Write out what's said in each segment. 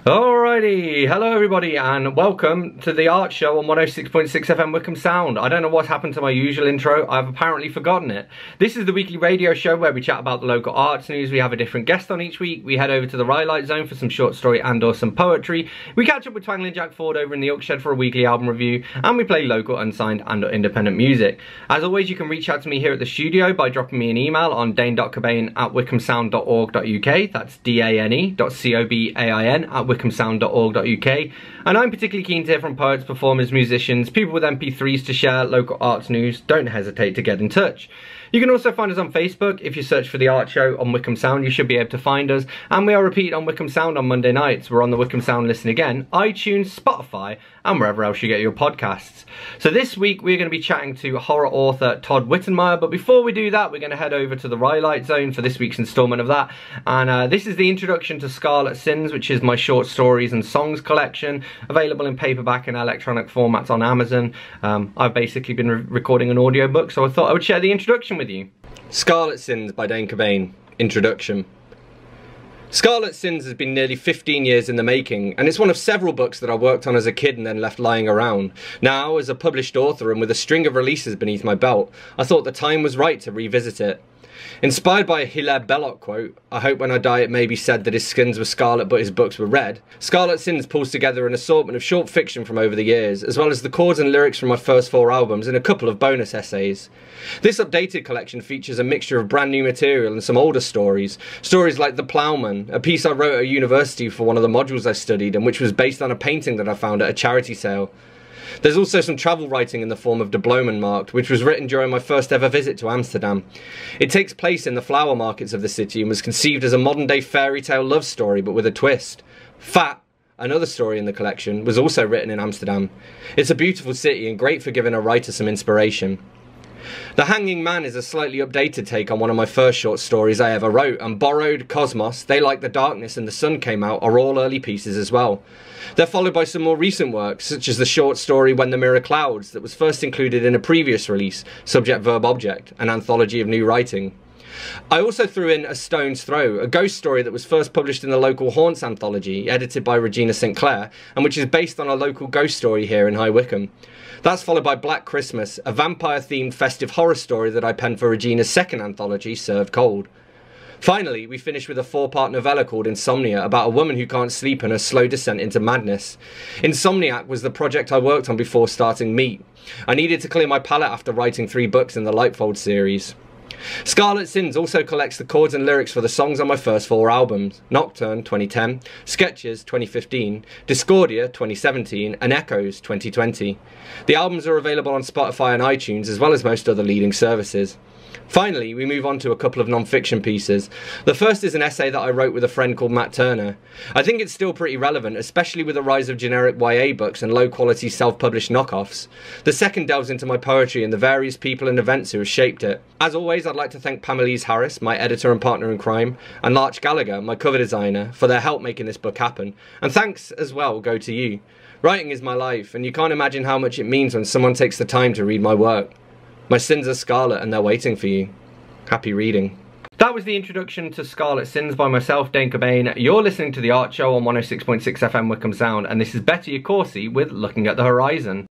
Alrighty, hello everybody and welcome to the Art Show on 106.6 FM Wickham Sound. I don't know what's happened to my usual intro, I've apparently forgotten it. This is the weekly radio show where we chat about the local arts news, we have a different guest on each week, we head over to the Rhylight Zone for some short story and or some poetry, we catch up with Twangling Jack Ford over in the Oak Shed for a weekly album review, and we play local, unsigned and or independent music. As always, you can reach out to me here at the studio by dropping me an email on dane.cobain@wickhamsound.org.uk, that's dane.cobain@wickhamsound.org.uk, and I'm particularly keen to hear from poets, performers, musicians, people with MP3s to share local arts news. Don't hesitate to get in touch. You can also find us on Facebook. If you search for The Art Show on Wickham Sound, you should be able to find us. And we are repeated on Wickham Sound on Monday nights. We're on the Wickham Sound Listen Again, iTunes, Spotify, and wherever else you get your podcasts. So this week, we're going to be chatting to horror author Todd Wittenmyer. But before we do that, we're going to head over to the Rhylight Zone for this week's instalment of that. And this is the introduction to Scarlet Sins, which is my short stories and songs collection, available in paperback and electronic formats on Amazon. I've basically been recording an audiobook, so I thought I would share the introduction with you. Scarlet Sins by Dane Cobain. Introduction. Scarlet Sins has been nearly 15 years in the making, and it's one of several books that I worked on as a kid and then left lying around. Now, as a published author and with a string of releases beneath my belt, I thought the time was right to revisit it. Inspired by a Hilaire Belloc quote, "I hope when I die it may be said that his skins were scarlet but his books were red," Scarlet Sins pulls together an assortment of short fiction from over the years, as well as the chords and lyrics from my first 4 albums and a couple of bonus essays. This updated collection features a mixture of brand new material and some older stories. Stories like The Ploughman, a piece I wrote at university for one of the modules I studied and which was based on a painting that I found at a charity sale. There's also some travel writing in the form of De Bloemenmarkt, which was written during my first ever visit to Amsterdam. It takes place in the flower markets of the city and was conceived as a modern day fairy tale love story but with a twist. Fat, another story in the collection, was also written in Amsterdam. It's a beautiful city and great for giving a writer some inspiration. The Hanging Man is a slightly updated take on one of my first short stories I ever wrote, and Borrowed, Cosmos, They Like the Darkness and The Sun Came Out are all early pieces as well. They're followed by some more recent works, such as the short story When the Mirror Clouds that was first included in a previous release, Subject Verb Object, an anthology of new writing. I also threw in A Stone's Throw, a ghost story that was first published in the local Haunts anthology, edited by Regina St. Clair, and which is based on a local ghost story here in High Wycombe. That's followed by Black Christmas, a vampire-themed festive horror story that I penned for Regina's second anthology, Served Cold. Finally, we finish with a 4-part novella called Insomnia, about a woman who can't sleep and her slow descent into madness. Insomniac was the project I worked on before starting Meat. I needed to clear my palette after writing 3 books in the Lightfold series. Scarlet Sins also collects the chords and lyrics for the songs on my first 4 albums: Nocturne 2010, Sketches 2015, Discordia 2017 and Echoes 2020. The albums are available on Spotify and iTunes as well as most other leading services. Finally, we move on to a couple of non-fiction pieces. The first is an essay that I wrote with a friend called Matt Turner. I think it's still pretty relevant, especially with the rise of generic YA books and low-quality self-published knockoffs. The second delves into my poetry and the various people and events who have shaped it. As always, I'd like to thank Pamela Harris, my editor and partner in crime, and Larch Gallagher, my cover designer, for their help making this book happen. And thanks as well go to you. Writing is my life, and you can't imagine how much it means when someone takes the time to read my work. My sins are scarlet and they're waiting for you. Happy reading. That was the introduction to Scarlet Sins by myself, Dane Cobain. You're listening to The Art Show on 106.6 FM Wickham Sound, and this is Betty Accorsi with Looking at the Horizon.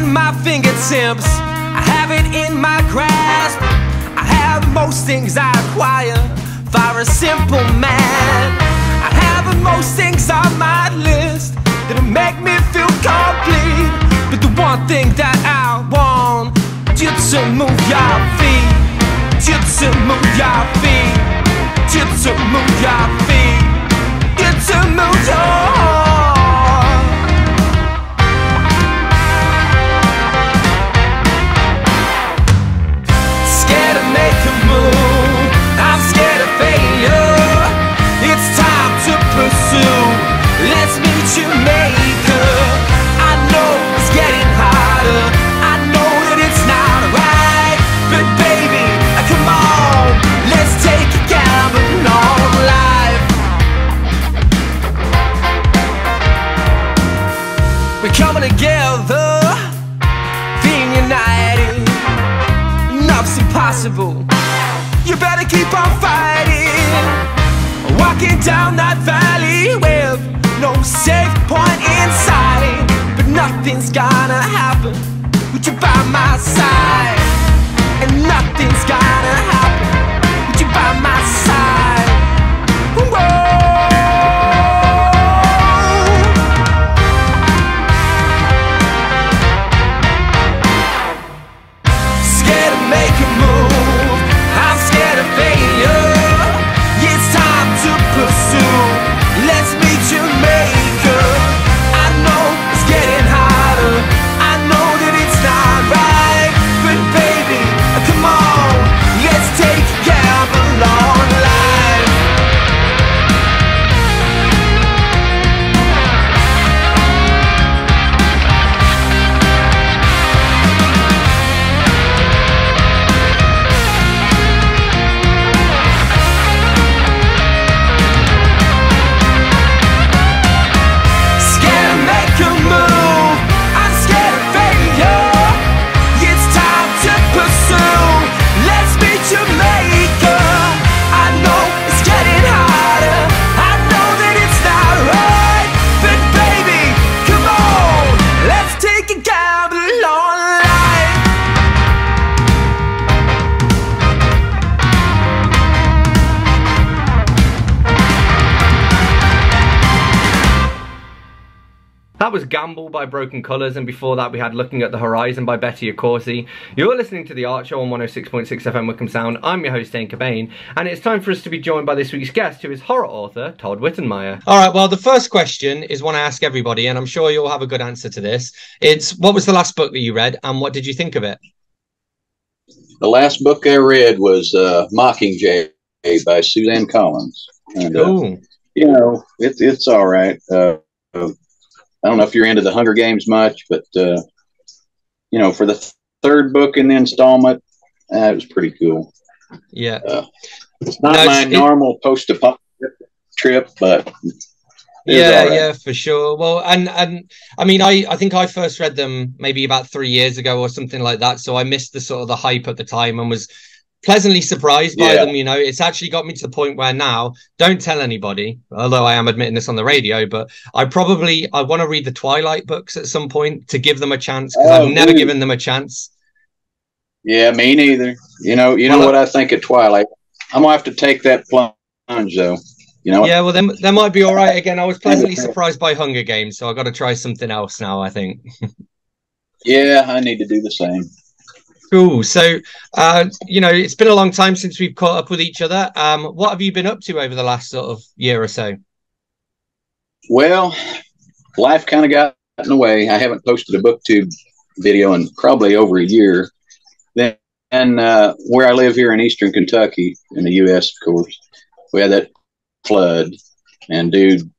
in my fingertips, I have it in my grasp. I have most things I acquire for a simple man. I have most things on my list that'll make me feel complete. But the one thing that I want you to move your feet, you to move your feet, you to move your feet, you to move your. Scared to make a move, I'm scared of failure. It's time to pursue. Let's meet Jamaica. I know it's getting harder. I know that it's not right, but baby, come on, let's take a gamble on life. We're coming together, being united. Nothing's impossible. You better keep on fighting. Walking down that valley with no safe point in sight. But nothing's gonna happen with you by my side. And nothing's gonna happen with you by my side. Whoa. Scared to make a move, I'm scared of failure. It's time to pursue. Let's meet Jamaica. I know it's getting harder. I know that it's not right, but baby, come on, let's take a gamble on life. Scared to make a move, I'm scared of failure. It's time to pursue. Let's meet Jamaica. I know it's getting harder. I know that it's not right, but baby, come on, let's take a gamble on life. That was Gamble by Broken Colours, and before that we had Looking at the Horizon by Betty Accorsi. You're listening to The Art Show on 106.6 FM Wickham Sound. I'm your host, Dane Cobain, and it's time for us to be joined by this week's guest, who is horror author Todd Wittenmyer. All right, well, the first question is one I ask everybody, and I'm sure you'll have a good answer to this. It's, what was the last book that you read, and what did you think of it? The last book I read was Mockingjay by Suzanne Collins. And, you know, it's all right. I don't know if you're into the Hunger Games much, but, you know, for the third book in the installment, it was pretty cool. Yeah. It's not my normal post-apocalyptic trip, but yeah, right. Yeah, for sure. Well, and I mean, I think I first read them maybe about 3 years ago or something like that. So I missed the sort of the hype at the time and was pleasantly surprised by them. You know, it's actually got me to the point where now, don't tell anybody, although I am admitting this on the radio, but I want to read the Twilight books at some point to give them a chance, because I've never given them a chance. Yeah, me neither. You know what I think of Twilight. I'm gonna have to take that plunge though. You know. Yeah, well, then that might be all right. Again, I was pleasantly surprised by Hunger Games, so I got to try something else now, I think. Yeah, I need to do the same. Cool. So, you know, it's been a long time since we've caught up with each other. What have you been up to over the last sort of year or so? Well, life kind of got in the way. I haven't posted a BookTube video in probably over a year. Then, where I live here in Eastern Kentucky, in the U.S., of course, we had that flood. And, dude,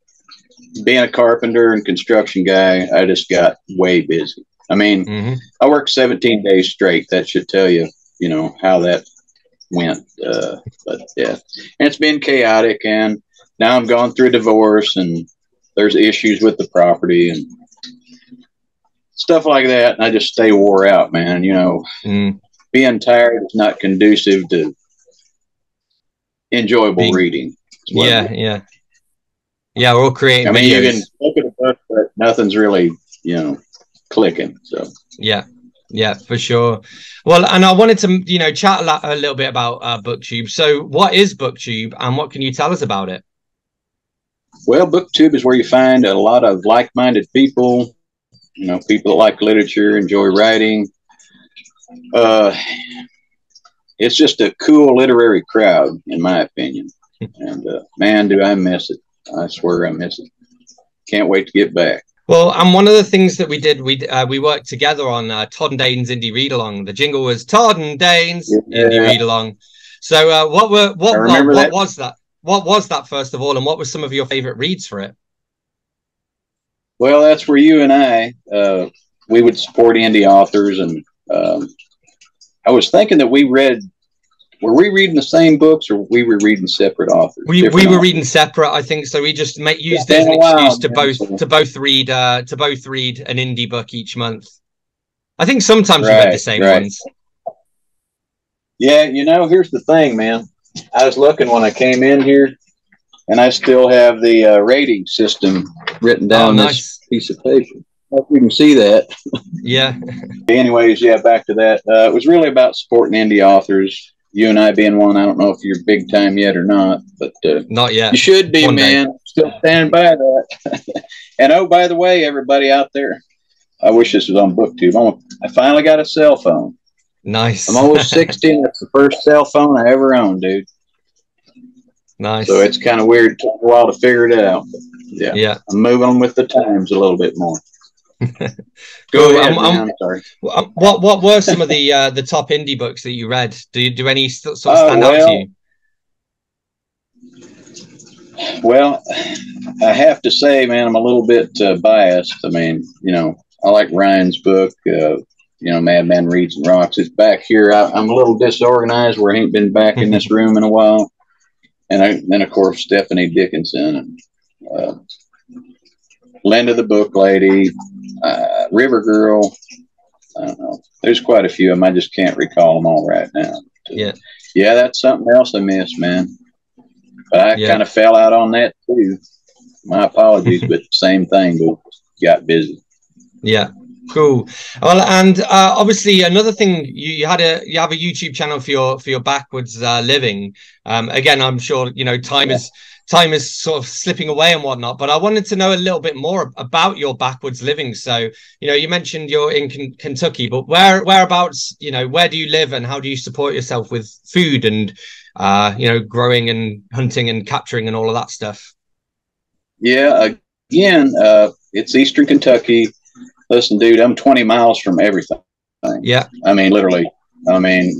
being a carpenter and construction guy, I just got way busy. I mean, I worked 17 days straight. That should tell you, you know, how that went. But yeah, and it's been chaotic. And now I'm going through a divorce, and there's issues with the property and stuff like that. And I just stay wore out, man. You know, being tired is not conducive to enjoyable reading. Yeah. We're all creating. I mean, you can look at a book, but nothing's really, you know, clicking. So yeah. Yeah, for sure. Well, and I wanted to, you know, chat a little bit about BookTube. So what is BookTube and what can you tell us about it? well, BookTube is where you find a lot of like-minded people, you know, people that like literature, enjoy writing. Uh, it's just a cool literary crowd, in my opinion. And man, do I miss it. I swear I miss it. Can't wait to get back. Well, and one of the things that we did, we worked together on Todd and Dane's indie read along. The jingle was Todd and Dane's indie read along. So, what was that? What was that first of all, and what were some of your favorite reads for it? Well, that's where you and I we would support indie authors, and I was thinking that were we reading the same books, or we were reading separate authors? We were reading separate, I think. So we just used it as an excuse to both read an indie book each month. I think sometimes we read the same ones. Yeah, you know, here's the thing, man. I was looking when I came in here, and I still have the rating system written down on this piece of paper. Hope you can see that. Yeah. Anyways, yeah, back to that. It was really about supporting indie authors. You and I being one. I don't know if you're big time yet or not, but not yet. You should be, man. Still standing by that. And oh, by the way, everybody out there, I wish this was on BookTube. I finally got a cell phone. Nice. I'm almost 60. That's the first cell phone I ever owned, dude. Nice. So it's kind of weird. It took a while to figure it out. But yeah. I'm moving on with the times a little bit more. Go ahead, I'm sorry. What were some of the top indie books that you read? Do any sort of stand out to you? Well, I have to say, man, I'm a little bit biased. I mean, you know, I like Ryan's book. You know, Madman Reads and Rocks. It's back here. I'm a little disorganized where I ain't been back in this room in a while. And then, of course, Stephanie Dickinson and Linda the Book Lady, River Girl. I don't know. There's quite a few of them. I just can't recall them all right now. Yeah. Yeah, that's something else I missed, man. But I kind of fell out on that too. My apologies, but same thing. But got busy. Yeah. Cool. Well, and obviously another thing, you have a YouTube channel for your backwards living. Again, I'm sure you know time is sort of slipping away and whatnot, but I wanted to know a little bit more about your backwards living. So, you know, you mentioned you're in Kentucky, but whereabouts, you know, where do you live and how do you support yourself with food and, you know, growing and hunting and capturing and all of that stuff? Yeah, again, it's Eastern Kentucky. Listen, dude, I'm 20 miles from everything. Yeah. I mean, literally. I mean,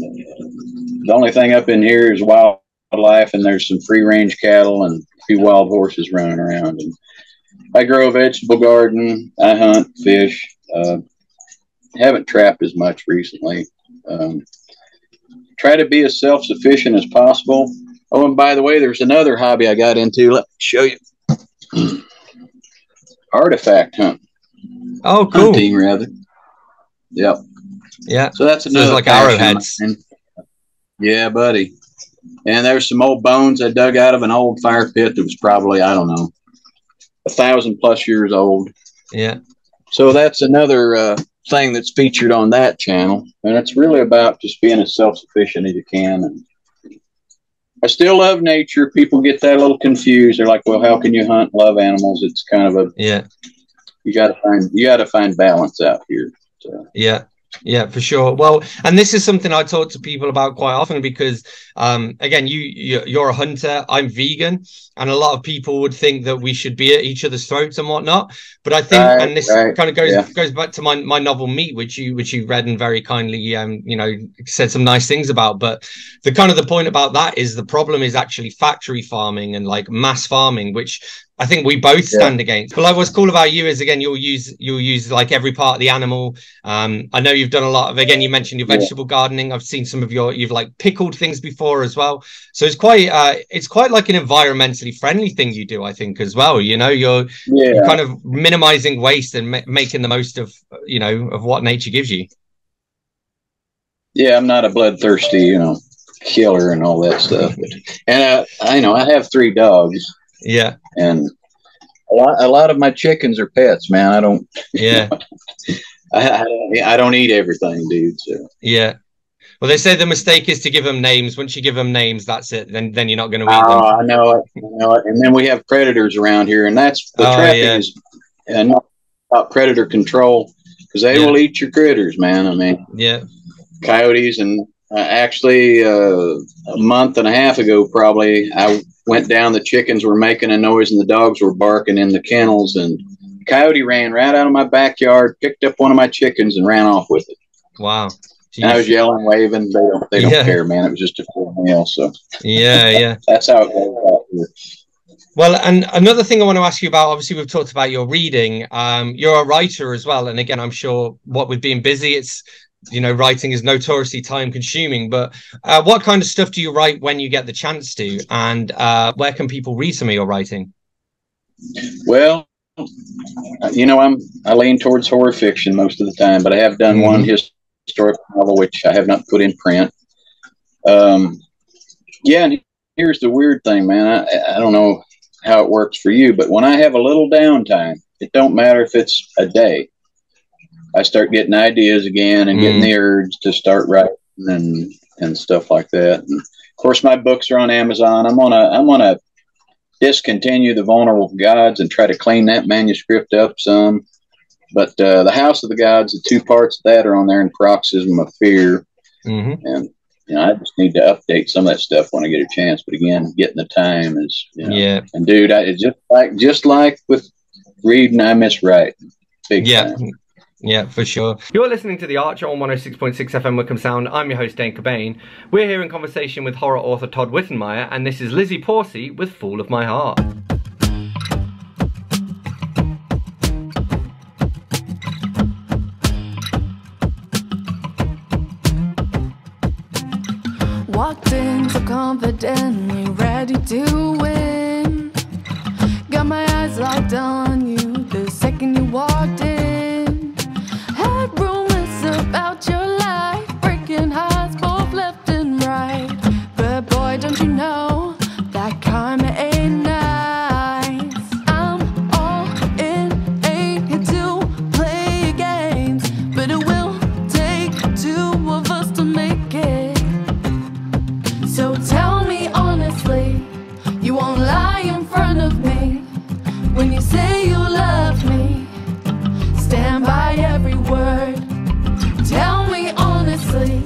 the only thing up in here is wildlife, and there's some free-range cattle and a few wild horses running around. And I grow a vegetable garden. I hunt, fish. Haven't trapped as much recently. Try to be as self-sufficient as possible. Oh, and by the way, there's another hobby I got into. Let me show you. Artifact hunting. Oh, cool. Hunting, rather. Yep. Yeah. So that's another. So like arrowheads. Yeah, buddy. And there's some old bones I dug out of an old fire pit that was probably, I don't know, 1,000+ years old. Yeah. So that's another thing that's featured on that channel. And it's really about just being as self-sufficient as you can. And I still love nature. People get that a little confused. They're like, well, how can you hunt and love animals? It's kind of a, you got to find balance out here. So. Yeah, for sure. Well, and this is something I talk to people about quite often because, again, you're a hunter. I'm vegan, and a lot of people would think that we should be at each other's throats and whatnot. But I think, and this kind of goes back to my novel Meat, which you read and very kindly, you know, said some nice things about. But the point about that is the problem is actually factory farming and like mass farming, which I think we both stand against. But like what's cool about you is, again, you'll use like every part of the animal. I know you've done a lot of, again, you mentioned your vegetable gardening. I've seen some of you've like pickled things before as well. So it's quite like an environmentally friendly thing you do, I think, as well. You know, you're kind of minimizing waste and making the most of, you know, of what nature gives you. Yeah, I'm not a bloodthirsty, you know, killer and all that stuff. And I know I have 3 dogs. Yeah. And a lot of my chickens are pets, man. I don't. Yeah. I don't eat everything, dude. So. Yeah. Well, they say the mistake is to give them names. Once you give them names, that's it. Then you're not going to eat them. I know it. I know it. And then we have predators around here, and that's the trapping is not about predator control, because they will eat your critters, man. I mean, coyotes. And actually, a month and a half ago, probably, I went down. The chickens were making a noise, and the dogs were barking in the kennels, and coyote ran right out of my backyard, picked up one of my chickens, and ran off with it. Wow. And I was yelling, waving. They don't care, man. It was just a full meal. So that's how it goes out here. Well, and another thing I want to ask you about, obviously we've talked about your reading. You're a writer as well. And again, I'm sure what with being busy, it's, you know, writing is notoriously time consuming, but what kind of stuff do you write when you get the chance to? And where can people read some of your writing? Well, you know, I lean towards horror fiction most of the time, but I have done one historical novel, which I have not put in print. And here's the weird thing, man. I don't know how it works for you, but when I have a little downtime, it don't matter if it's a day, I start getting ideas again and getting the urge to start writing and stuff like that. And of course, my books are on Amazon. I'm gonna discontinue The Vulnerable Gods and try to clean that manuscript up some. But The House of the Gods, the 2 parts of that are on there in Paroxysm of Fear. And, you know, I just need to update some of that stuff when I get a chance. But again, getting the time is, you know. And, dude, it's just like with reading, I miss writing. Big time. Yeah, for sure. You're listening to The Archer on 106.6 FM Wickham Sound. I'm your host, Dane Cobain. We're here in conversation with horror author Todd Wittenmyer, and this is Lizzie Porsey with Fool of My Heart. Walked in so confidently, ready to win. Got my eyes locked on you the second you walked in. Had rumors about your life, breaking hearts both left and right. But boy, don't you know that karma ain't nice. I'm all in, ain't here to play games, but it will take 2 of us to make it. So tell me honestly, you won't lie in front of me when you say you love me. Stand by every word. Tell me honestly,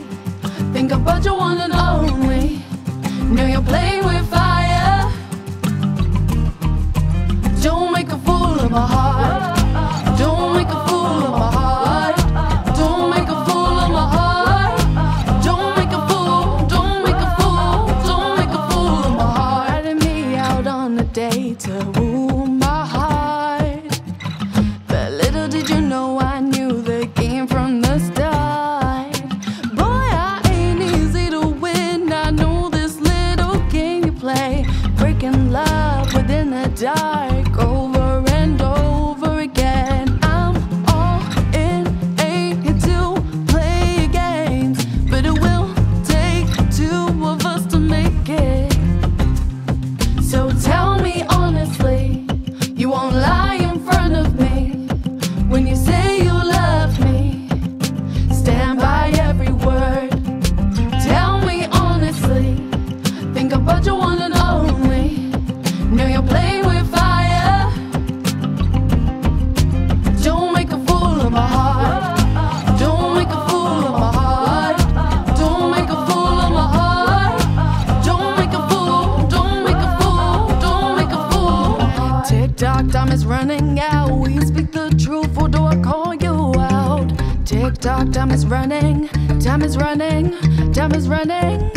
think about your one and only. Know you're playing with fire. Don't make a fool of my heart. Don't make a fool of my heart. Don't make a fool of my heart. Don't make a fool. Don't make a fool. Don't make a fool of my heart. Riding me out on a date to woo my heart. But little did you know I knew the game from the start. Boy, I ain't easy to win. I know this little game you play, breaking love within the dark over and over again. I'm all in, ain't here to play games, but it will take 2 of us to make it. So tell me honestly, you won't lie in front of me when you say you love me. Stand by every word. Tell me honestly, think about your one and only. Know you're playing with fire. Don't make a fool of my heart. Don't make a fool of my heart. Don't make a fool of my heart. Don't make a fool. Don't make a fool. Don't make a fool. Tick-tock, time is running out. We speak the truth, or do I call you out? Tick-tock, time is running. Time is running. Time is running.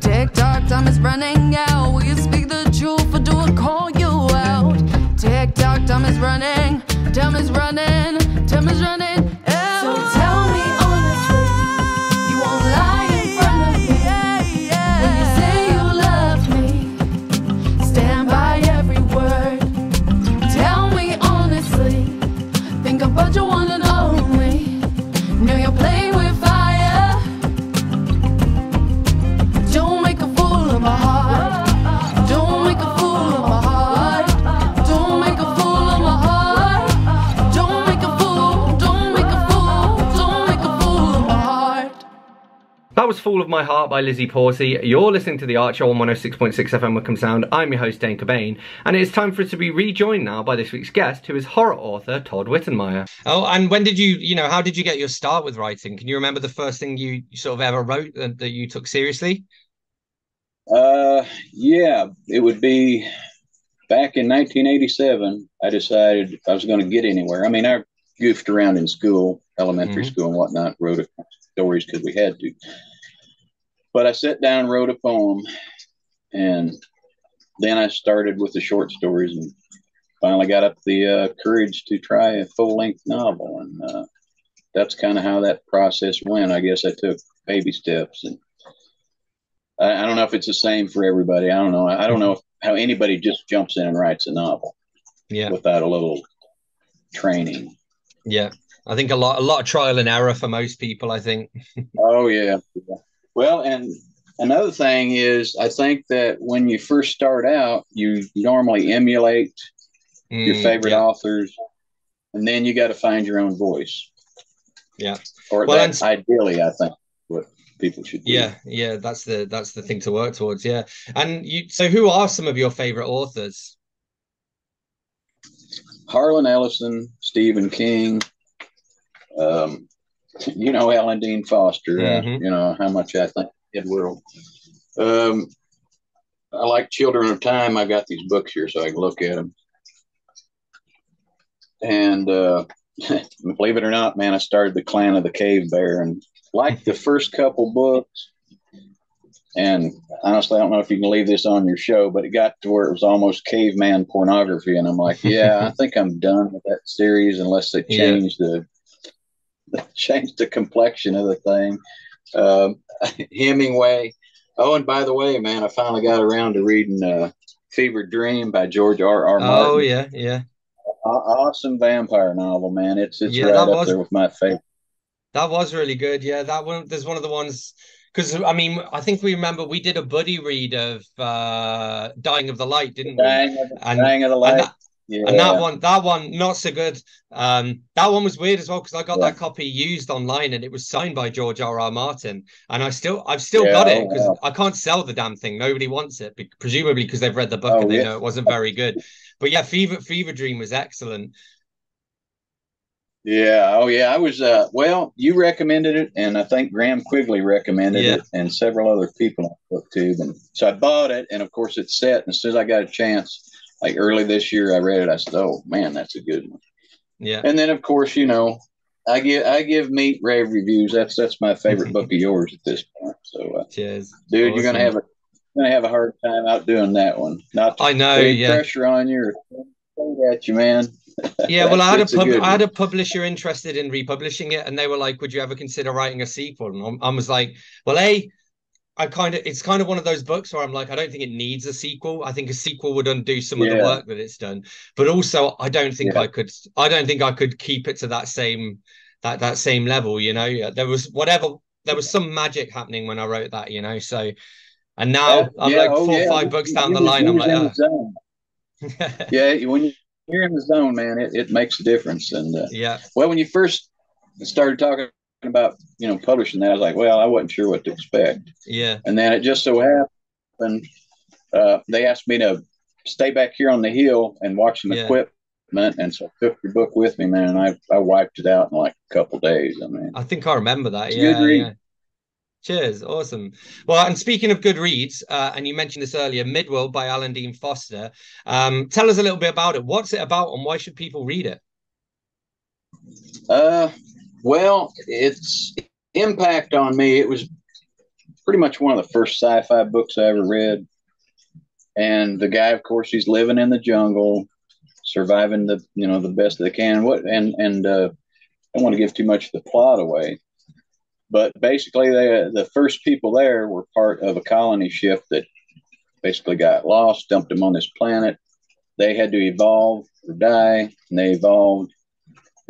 Tick-tock, time is running out. Will you speak the truth, or do I call you out? Tick-tock, time is running. Time is running. Time is running. So tell me honestly, you won't lie in front of me when you say you love me. Stand by every word. Tell me honestly, think about your one and only. Know you're playing with fire. Don't make a fool of my heart. Don't make a fool of my heart. Don't make a fool of my heart. Don't make a fool. Don't make That was Fool of My Heart by Lizzie Porsey. You're listening to The Art Show on 106.6 FM Wickham Sound. I'm your host, Dane Cobain, and it's time for us to be rejoined now by this week's guest, who is horror author Todd Wittenmyer. Oh, and when did you know, how did you get your start with writing? Can you remember the first thing you sort of ever wrote that you took seriously? Yeah, it would be back in 1987. I decided if I was going to get anywhere. I mean, I goofed around in school, elementary school and whatnot, wrote stories because we had to. But I sat down and wrote a poem, and then I started with the short stories and finally got up the courage to try a full-length novel. And that's kind of how that process went. I guess I took baby steps, and I don't know if it's the same for everybody. I don't know. I don't know how anybody just jumps in and writes a novel without a little training. Yeah, I think a lot of trial and error for most people, I think. Oh, yeah. Well, and another thing is, I think that when you first start out, you normally emulate your favorite authors, and then you got to find your own voice. Yeah. Or that's ideally, I think, what people should do. Yeah, that's the thing to work towards. Yeah. And so who are some of your favorite authors? Harlan Ellison, Stephen King, Alan Dean Foster, you know, how much I think Ed World. I like Children of Time. I got these books here so I can look at them. And believe it or not, man, I started the Clan of the Cave Bear and liked the first couple books. And honestly, I don't know if you can leave this on your show, but it got to where it was almost caveman pornography. And I'm like, yeah, I think I'm done with that series unless they change the complexion of the thing. Hemingway. Oh, and by the way, man, I finally got around to reading Fever Dream by George R.R. Martin. Oh, yeah. Awesome vampire novel, man. It's right up there with my favorite. That was really good. Yeah, that one. There's one of the ones, because I mean, I think we remember we did a buddy read of Dying of the Light, didn't we? Dying of the Light. And that one, not so good. That one was weird as well, because I got that copy used online and it was signed by George R.R. Martin. And I've still got it because I can't sell the damn thing. Nobody wants it, presumably because they've read the book and they know it wasn't very good. But yeah, Fever Dream was excellent. Yeah. Oh, yeah. I was, you recommended it, and I think Graham Quigley recommended it, and several other people on BookTube. And so I bought it, and of course it's set. And as soon as I got a chance, like early this year, I read it. I said, "Oh man, that's a good one." Yeah. And then of course, you know, I give Meat rave reviews. That's my favorite book of yours at this point. So, cheers, dude. Awesome. You're gonna have a hard time outdoing that one. Not to put pressure on you or at you, man. Yeah, well, I had a publisher interested in republishing it, and they were like, "Would you ever consider writing a sequel?" And I was like, "Well, it's kind of one of those books where I'm like, I don't think it needs a sequel. I think a sequel would undo some of the work that it's done. But also, I don't think I could keep it to that same level. You know, there was some magic happening when I wrote that. You know, so and now I'm like 4 or 5 books down the line. I'm like, when you're in the zone, man, it makes a difference. And well, when you first started talking about, you know, publishing that, I was like, well, I wasn't sure what to expect. Yeah. And then it just so happened, they asked me to stay back here on the hill and watch some equipment. And so I took your book with me, man, and I wiped it out in like a couple days. I mean, I think I remember that. Good read. Yeah. Cheers. Awesome. Well, and speaking of good reads, and you mentioned this earlier, Midworld by Alan Dean Foster. Tell us a little bit about it. What's it about and why should people read it? Well, its impact on me, it was pretty much one of the first sci-fi books I ever read. And the guy, of course, he's living in the jungle, surviving the best they can. I don't want to give too much of the plot away, but basically the first people there were part of a colony ship that basically got lost, dumped them on this planet. They had to evolve or die, and they evolved.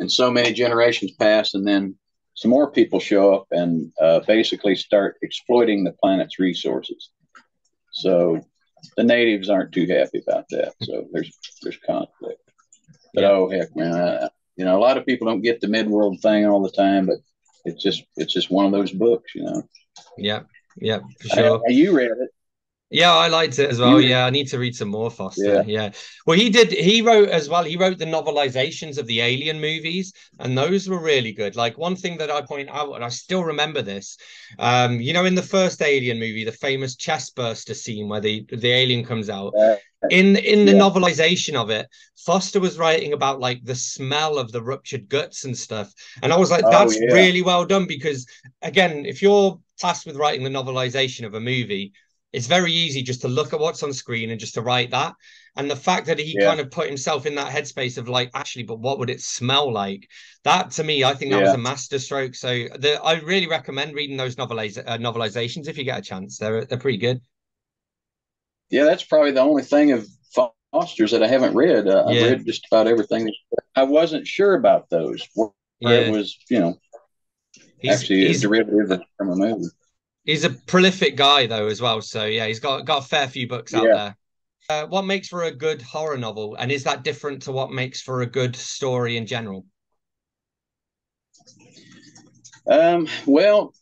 And so many generations pass, and then some more people show up and basically start exploiting the planet's resources. So the natives aren't too happy about that. So there's conflict. But oh heck, man, a lot of people don't get the Midworld thing all the time, but it's just one of those books, you know. Yeah, yeah, for sure. You read it. Yeah, I liked it as well. You read, Yeah, I need to read some more Foster. yeah. Yeah. Well, he wrote as well. He wrote the novelizations of the Alien movies, and those were really good. Like one thing that I point out, and I still remember this, you know, in the first Alien movie, the famous chest burster scene where the alien comes out. Uh, In the yeah. novelization of it, Foster was writing about like the smell of the ruptured guts and stuff. And I was like, Oh that's yeah. really well done because again, if you're tasked with writing the novelization of a movie, it's very easy just to look at what's on screen and just to write that. And the fact that he Yeah. kind of put himself in that headspace of like, actually, but what would it smell like? That to me, I think that was Yeah. a masterstroke. So I really recommend reading those novelizations if you get a chance. They're pretty good. Yeah, that's probably the only thing of Foster's that I haven't read. I've Yeah, read just about everything. I wasn't sure about those where it yeah. was, you know, He's actually a he's derivative from a movie. he's a prolific guy though as well. So yeah, he's got a fair few books out Yeah. there. What makes for a good horror novel, and is that different to what makes for a good story in general? Well,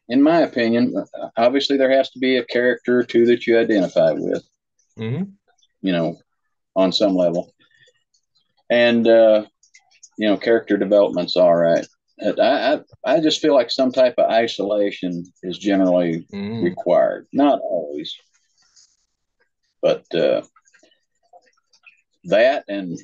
in my opinion, obviously there has to be a character or two that you identify with, Hmm. you know, on some level. And you know, character development's all right. I just feel like some type of isolation is generally Mm. required. Not always, but that and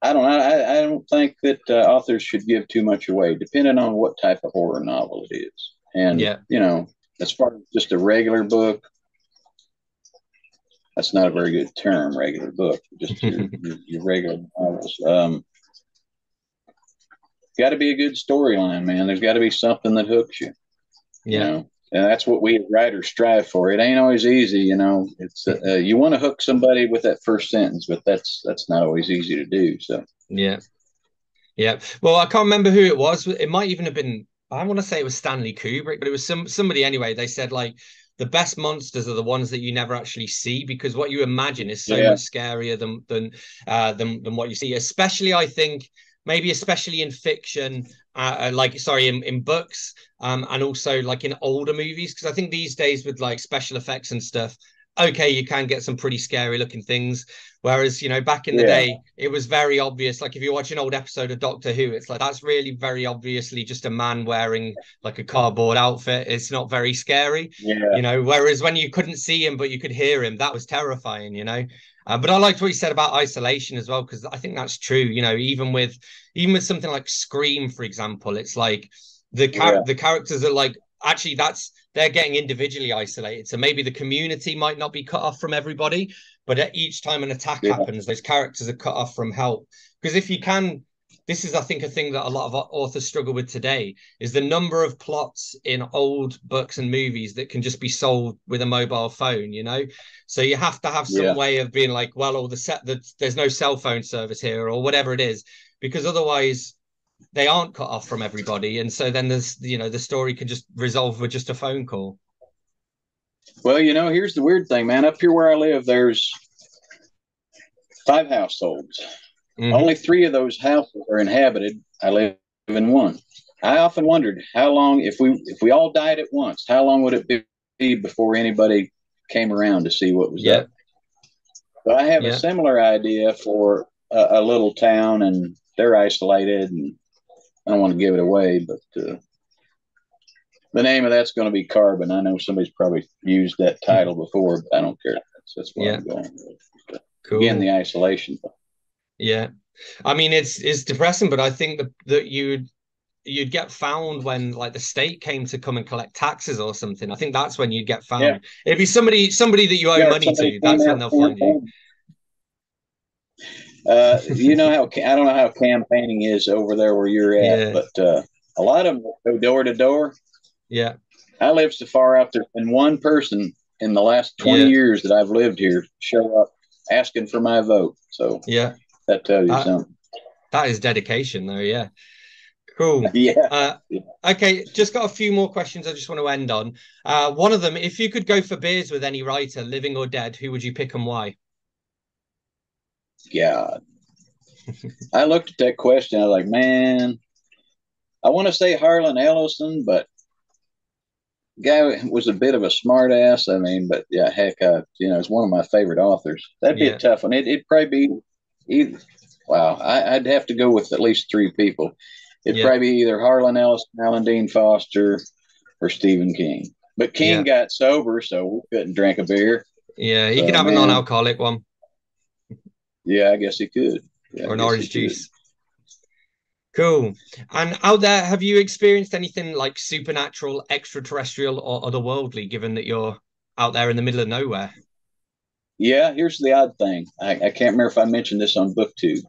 I don't know. I don't think that authors should give too much away, depending on what type of horror novel it is. And Yeah. you know, as far as just a regular book, that's not a very good term. Regular book, just your regular novels. Got to be a good storyline, man. There's got to be something that hooks you. You Yeah. know, and that's what we as writers strive for. It ain't always easy, you know. It's you want to hook somebody with that first sentence, but that's not always easy to do. So Yeah. Yeah. Well, I can't remember who it was. It might even have been, I want to say it was Stanley Kubrick, but it was somebody anyway. They said like the best monsters are the ones that you never actually see because what you imagine is so yeah, much scarier than what you see. Especially, I think, maybe especially in fiction, like sorry, in books, and also like in older movies. Because I think these days with like special effects and stuff, okay, you can get some pretty scary looking things. Whereas, you know, back in the yeah, day, it was very obvious. Like if you watch an old episode of Doctor Who, it's like that's really very obviously just a man wearing like a cardboard outfit. It's not very scary, yeah, you know. Whereas when you couldn't see him, but you could hear him, that was terrifying, you know. But I liked what he said about isolation as well, because I think that's true. You know, even with something like Scream, for example, it's like yeah, the characters are like actually that's they're getting individually isolated. So maybe the community might not be cut off from everybody, but at each time an attack yeah, happens, those characters are cut off from help. Because if you can, this is, I think, a thing that a lot of authors struggle with today is the number of plots in old books and movies that can just be solved with a mobile phone, you know? So you have to have some yeah. way of being like, well, all the set that there's no cell phone service here or whatever it is, because otherwise they aren't cut off from everybody. And so then there's, you know, the story can just resolve with just a phone call. Well, you know, here's the weird thing, man. Up here where I live, there's 5 households. Mm-hmm. Only 3 of those houses are inhabited. I live in one. I often wondered how long, if we all died at once, how long would it be before anybody came around to see what was Yeah. up? But I have a Yeah. similar idea for a little town, and they're isolated, and I don't want to give it away, but the name of that's going to be Carbon. I know somebody's probably used that title before, but I don't care. That's where Yeah. I'm going with. But again, Cool. the isolation. Yeah. I mean, it's depressing, but I think that you'd get found when like the state came to come and collect taxes or something. I think that's when you'd get Yeah, found. It'd be somebody that you owe yeah. Or money somebody to. came That's when out they'll find you. campaigning. You know how I don't know how campaigning is over there where you're at, Yeah. but a lot of them go door to door. Yeah. I live so far out there, and one person in the last 20 Yeah. years that I've lived here show up asking for my vote. So Yeah. that tells you That something. that is dedication though. Yeah. Cool. Yeah. Okay, just got a few more questions I just want to end on. One of them, if you could go for beers with any writer, living or dead, who would you pick and why? God. I looked at that question. I was like, man, I want to say Harlan Ellison, but guy was a bit of a smart ass. I mean, but yeah, heck, it's one of my favorite authors. That'd be a Yeah. tough one. It'd probably be either. Wow, I'd have to go with at least three people. It'd Yeah. probably be either Harlan Ellison, Alan Dean Foster, or Stephen King. But King Yeah. got sober, so we couldn't drink a beer. Yeah. He could So have a man, non-alcoholic one yeah, I guess he could. Yeah, or I an guess he orange could. juice. Cool. And out there, have you experienced anything like supernatural, extraterrestrial, or otherworldly, given that you're out there in the middle of nowhere? Yeah, here's the odd thing. I can't remember if I mentioned this on BookTube.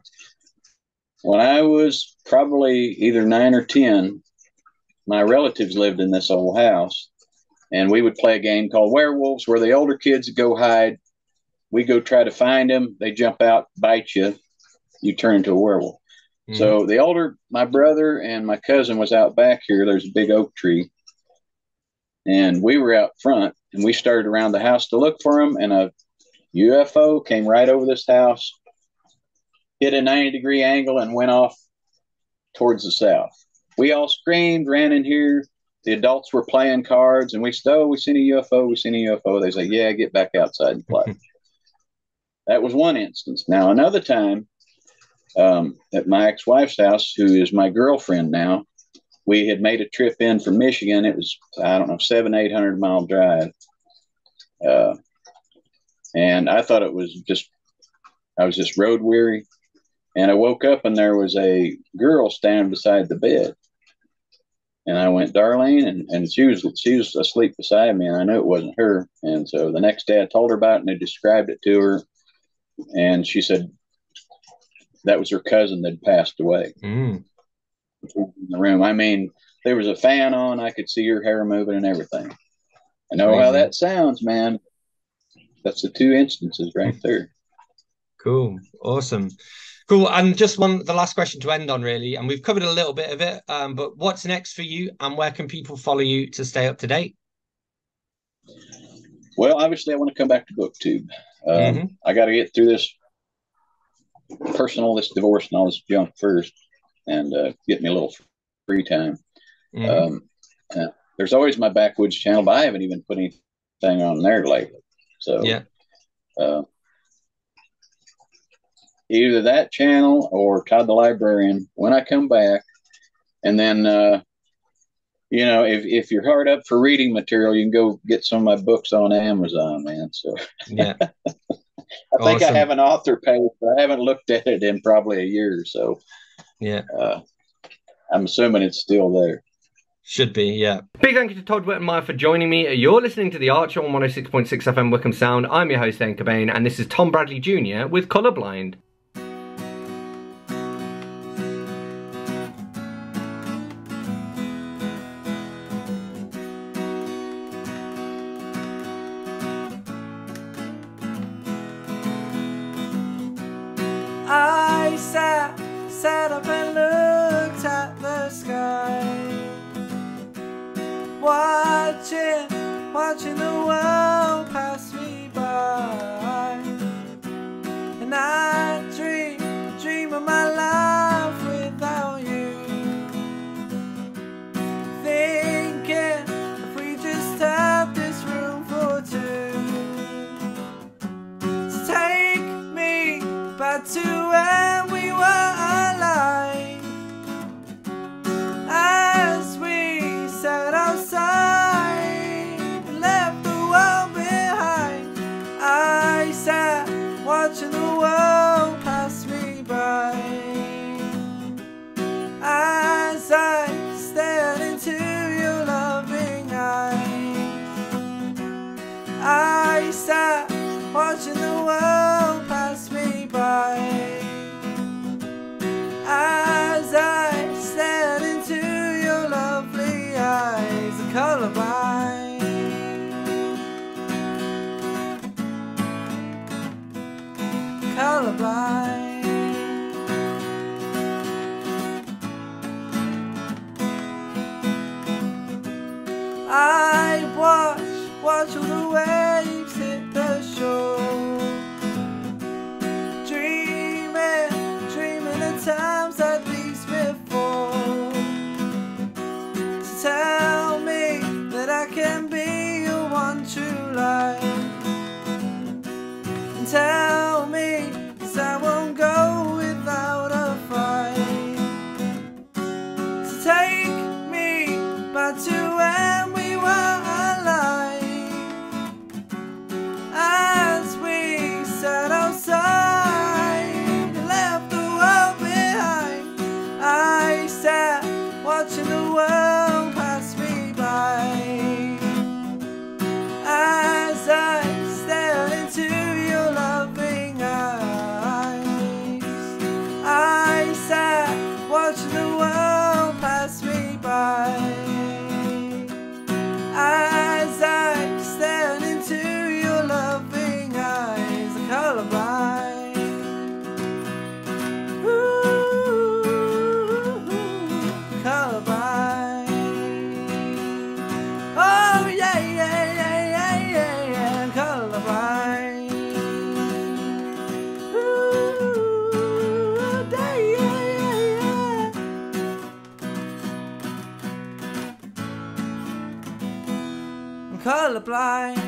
When I was probably either 9 or 10, my relatives lived in this old house, and we would play a game called Werewolves, where the older kids go hide. We go try to find them. They jump out, bite you. You turn into a werewolf. Mm-hmm. So my brother and my cousin was out back here. There's a big oak tree, and we were out front, and we started around the house to look for them. And a UFO came right over this house, hit a 90-degree angle, and went off towards the south. We all screamed, ran in here. The adults were playing cards, and we said, "Oh, we seen a UFO. We seen a UFO." They say, "Yeah, get back outside and play." That was one instance. Now, another time, at my ex-wife's house, who is my girlfriend now, we had made a trip in from Michigan. It was, I don't know, 700-800 mile drive. And I thought I was just road weary. And I woke up and there was a girl standing beside the bed. And I went, "Darlene," and she was asleep beside me, and I knew it wasn't her. And so the next day I told her about it, and I described it to her. And she said that was her cousin that passed away Mm. in the room. I mean, there was a fan on. I could see her hair moving and everything. I know how Crazy. that sounds, man. That's the two instances right there. Cool. Awesome. Cool. And just the last question to end on, really. And we've covered a little bit of it, but what's next for you, and where can people follow you to stay up to date? Well, obviously, I want to come back to BookTube. Mm-hmm. I got to get through this divorce and all this junk first, and get me a little free time. Mm-hmm. There's always my Backwoods channel, but I haven't even put anything on there lately. So, Yeah. Either that channel or Todd the Librarian when I come back. And then, if you're hard up for reading material, you can go get some of my books on Amazon, man. So Yeah. I think I Awesome. have an author page, but I haven't looked at it in probably a year or so. Yeah. I'm assuming it's still there. Should be, yeah. Big thank you to Todd Wittenmyer for joining me. You're listening to The Archer on 106.6 FM Wickham Sound. I'm your host, Dane Cobain, and this is Tom Bradley Jr. with Colorblind. I sat up and looked at the sky, watching the world pass me by, and I dream of my life without you, thinking if we just had this room for two, to take me back to when we were alive, as we sat outside and left the world behind. I sat watching the world pass me by, as I stared into your loving eyes. I sat watching the world pass me by, as I stared into your lovely eyes. Colorblind, colorblind. I watch all the waves hit the shore, dreaming of times like these before. So tell me that I can and tell me, 'cause I won't go without a fight. So take me back to when we were alive, as we sat outside and left the world behind. I sat watching the world pass me by, as I stared into your loving eyes. I sat watching the world pass me by, as I stared into your loving eyes. I'm colorblind. Ooh, colorblind. Oh yeah, yeah, yeah, yeah, yeah, yeah, I'm colorblind. Ooh, yeah, yeah, yeah, yeah. I'm colorblind.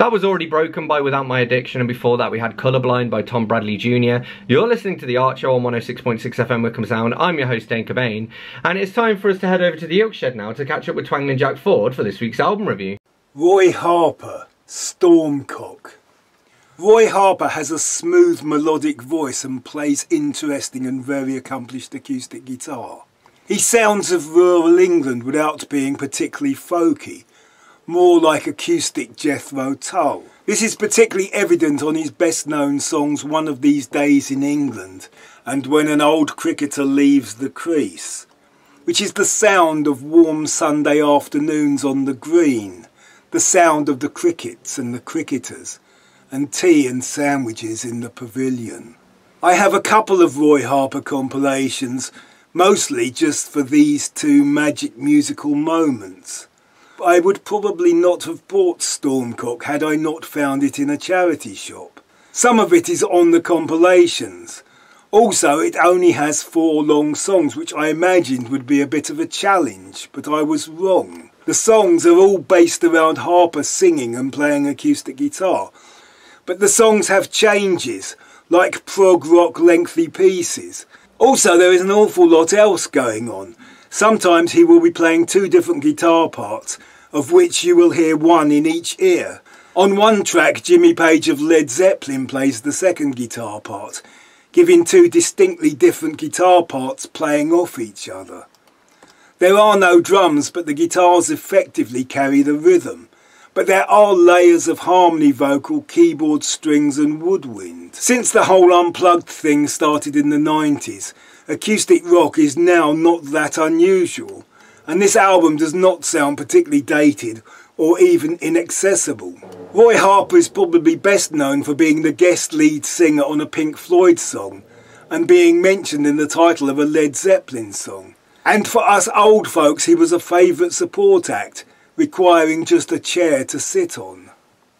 That was Already Broken by Without My Addiction, and before that we had Colourblind by Tom Bradley Jr. You're listening to The Art Show on 106.6 FM Wickham Sound. I'm your host, Dane Cobain, and it's time for us to head over to the Oak Shed now to catch up with Twangling Jack Ford for this week's album review. Roy Harper, Stormcock. Roy Harper has a smooth melodic voice and plays interesting and very accomplished acoustic guitar. He sounds of rural England without being particularly folky, more like acoustic Jethro Tull. This is particularly evident on his best known songs One of These Days in England and When an Old Cricketer Leaves the Crease, which is the sound of warm Sunday afternoons on the green, the sound of the crickets and the cricketers, and tea and sandwiches in the pavilion. I have a couple of Roy Harper compilations, mostly just for these two magic musical moments. I would probably not have bought Stormcock had I not found it in a charity shop. Some of it is on the compilations. Also, it only has 4 long songs, which I imagined would be a bit of a challenge, but I was wrong. The songs are all based around Harper singing and playing acoustic guitar, but the songs have changes, like prog rock lengthy pieces. Also, there is an awful lot else going on. Sometimes he will be playing 2 different guitar parts, of which you will hear one in each ear. On one track, Jimmy Page of Led Zeppelin plays the second guitar part, giving 2 distinctly different guitar parts playing off each other. There are no drums, but the guitars effectively carry the rhythm. But there are layers of harmony vocal, keyboard strings and woodwind. Since the whole unplugged thing started in the 90s, acoustic rock is now not that unusual, and this album does not sound particularly dated or even inaccessible. Roy Harper is probably best known for being the guest lead singer on a Pink Floyd song and being mentioned in the title of a Led Zeppelin song. And for us old folks, he was a favourite support act, requiring just a chair to sit on.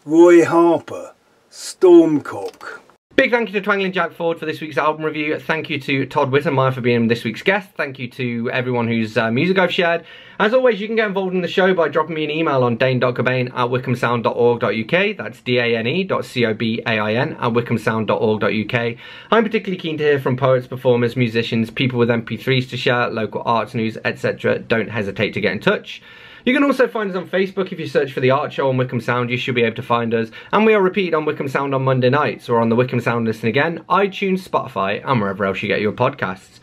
Roy Harper, Stormcock. Big thank you to Twangling Jack Ford for this week's album review. Thank you to Todd Wittenmyer for being this week's guest. Thank you to everyone whose music I've shared. As always, you can get involved in the show by dropping me an email on dane.cobain@wickhamsound.org.uk. That's dane.cobain@wickhamsound.org.uk. I'm particularly keen to hear from poets, performers, musicians, people with MP3s to share, local arts news, etc. Don't hesitate to get in touch. You can also find us on Facebook. If you search for The Art Show on Wickham Sound, you should be able to find us. And we are repeated on Wickham Sound on Monday nights, or on the Wickham Sound Listen Again, iTunes, Spotify, and wherever else you get your podcasts.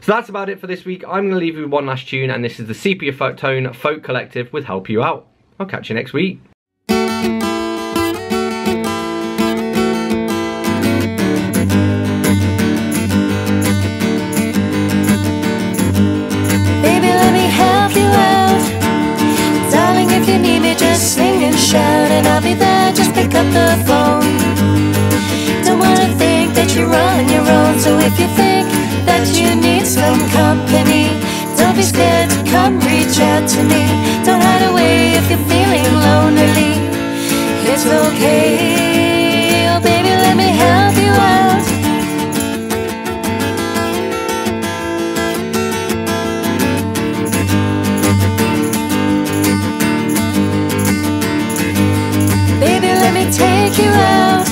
So that's about it for this week. I'm going to leave you with one last tune, and this is the Sepia Tone Folk Collective with Help You Out. I'll catch you next week. And I'll be there, just pick up the phone. Don't wanna think that you're on your own. So if you think that you need some company, don't be scared to come reach out to me. Don't hide away if you're feeling lonely. It's okay, oh baby, let me help you out. Take you out,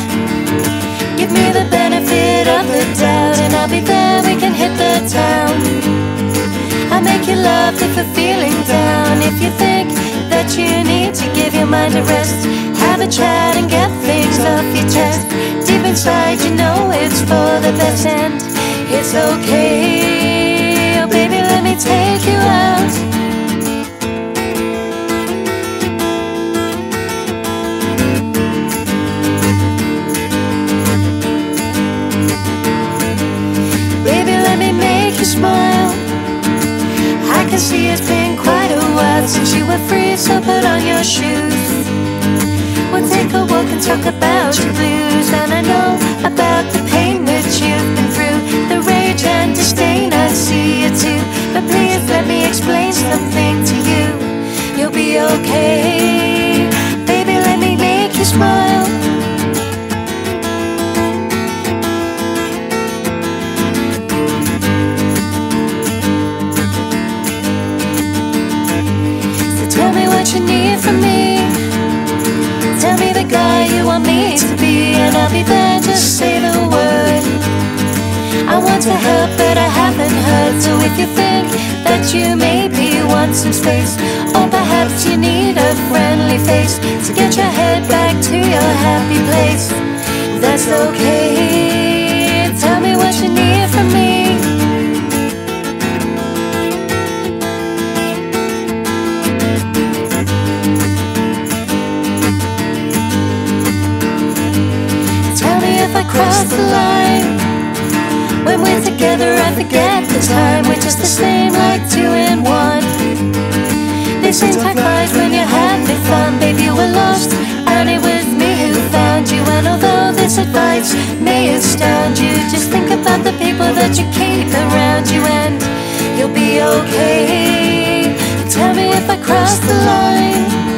give me the benefit of the doubt, and I'll be there, we can hit the town. I'll make you laugh if you're feeling down. If you think that you need to give your mind a rest, have a chat and get things off your chest. Deep inside you know it's for the best, and it's okay, oh baby, let me take you out. Smile, I can see it's been quite a while since you were free, so put on your shoes. We'll take a walk and talk about your blues, and I know about the pain that you've been through, the rage and disdain I see you too. But please let me explain something to you. You'll be okay, baby, let me make you smile. Tell me what you need from me. Tell me the guy to help, but I haven't heard. So if you think that you maybe want some space, or perhaps you need a friendly face to get your head back to your happy place, that's okay. Tell me what you need from me. Tell me if I cross the line. When we're together I forget the time. We're just the same like 2 in 1. This ain't like lies when you're having fun. Baby, you were lost and it was me who found you. And although this advice may astound you, just think about the people that you keep around you and you'll be okay. Tell me if I cross the line.